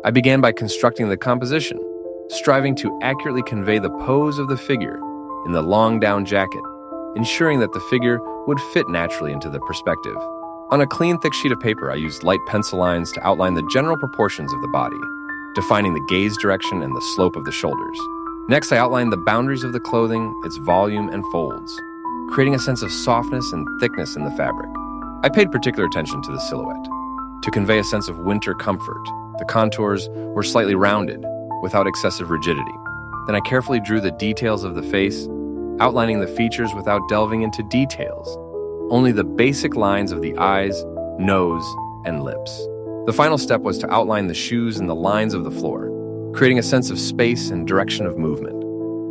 I began by constructing the composition, striving to accurately convey the pose of the figure in the long down jacket, ensuring that the figure would fit naturally into the perspective. On a clean, thick sheet of paper, I used light pencil lines to outline the general proportions of the body, defining the gaze direction and the slope of the shoulders. Next, I outlined the boundaries of the clothing, its volume and folds, creating a sense of softness and thickness in the fabric. I paid particular attention to the silhouette. To convey a sense of winter comfort, the contours were slightly rounded, without excessive rigidity. Then I carefully drew the details of the face, outlining the features without delving into details, only the basic lines of the eyes, nose, and lips. The final step was to outline the shoes and the lines of the floor, creating a sense of space and direction of movement.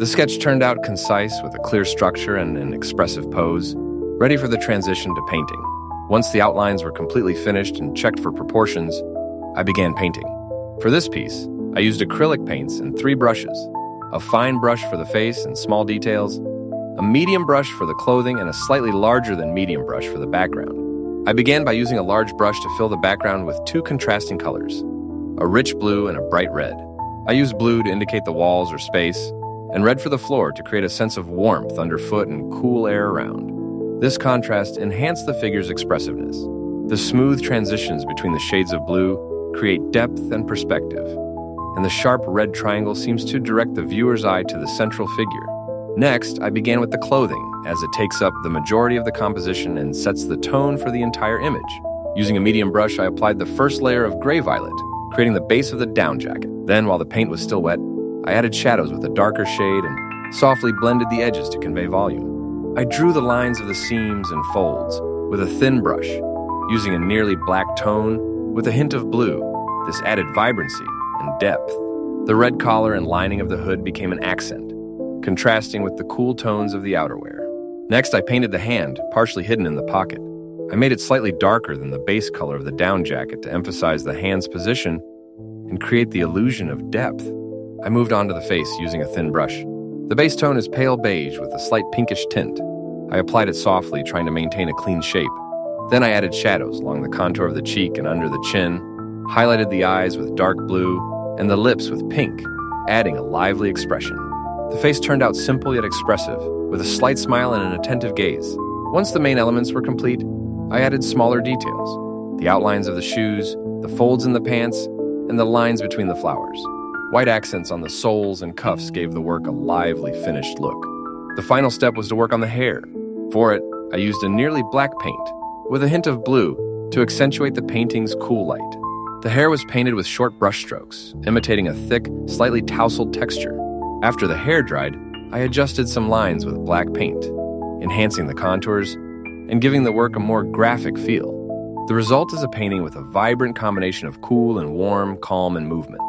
The sketch turned out concise with a clear structure and an expressive pose, ready for the transition to painting. Once the outlines were completely finished and checked for proportions, I began painting. For this piece, I used acrylic paints and 3 brushes, a fine brush for the face and small details, a medium brush for the clothing, and a slightly larger than medium brush for the background. I began by using a large brush to fill the background with 2 contrasting colors, a rich blue and a bright red. I used blue to indicate the walls or space, and red for the floor to create a sense of warmth underfoot and cool air around. This contrast enhanced the figure's expressiveness. The smooth transitions between the shades of blue create depth and perspective, and the sharp red triangle seems to direct the viewer's eye to the central figure. Next, I began with the clothing, as it takes up the majority of the composition and sets the tone for the entire image. Using a medium brush, I applied the first layer of gray violet, creating the base of the down jacket. Then, while the paint was still wet, I added shadows with a darker shade and softly blended the edges to convey volume. I drew the lines of the seams and folds with a thin brush, using a nearly black tone with a hint of blue. This added vibrancy and depth. The red collar and lining of the hood became an accent, contrasting with the cool tones of the outerwear. Next, I painted the hand, partially hidden in the pocket. I made it slightly darker than the base color of the down jacket to emphasize the hand's position and create the illusion of depth. I moved on to the face using a thin brush. The base tone is pale beige with a slight pinkish tint. I applied it softly, trying to maintain a clean shape. Then I added shadows along the contour of the cheek and under the chin, highlighted the eyes with dark blue, and the lips with pink, adding a lively expression. The face turned out simple yet expressive, with a slight smile and an attentive gaze. Once the main elements were complete, I added smaller details, the outlines of the shoes, the folds in the pants, and the lines between the flowers. White accents on the soles and cuffs gave the work a lively, finished look. The final step was to work on the hair. For it, I used a nearly black paint, with a hint of blue, to accentuate the painting's cool light. The hair was painted with short brushstrokes, imitating a thick, slightly tousled texture. After the hair dried, I adjusted some lines with black paint, enhancing the contours and giving the work a more graphic feel. The result is a painting with a vibrant combination of cool and warm, calm, and movement.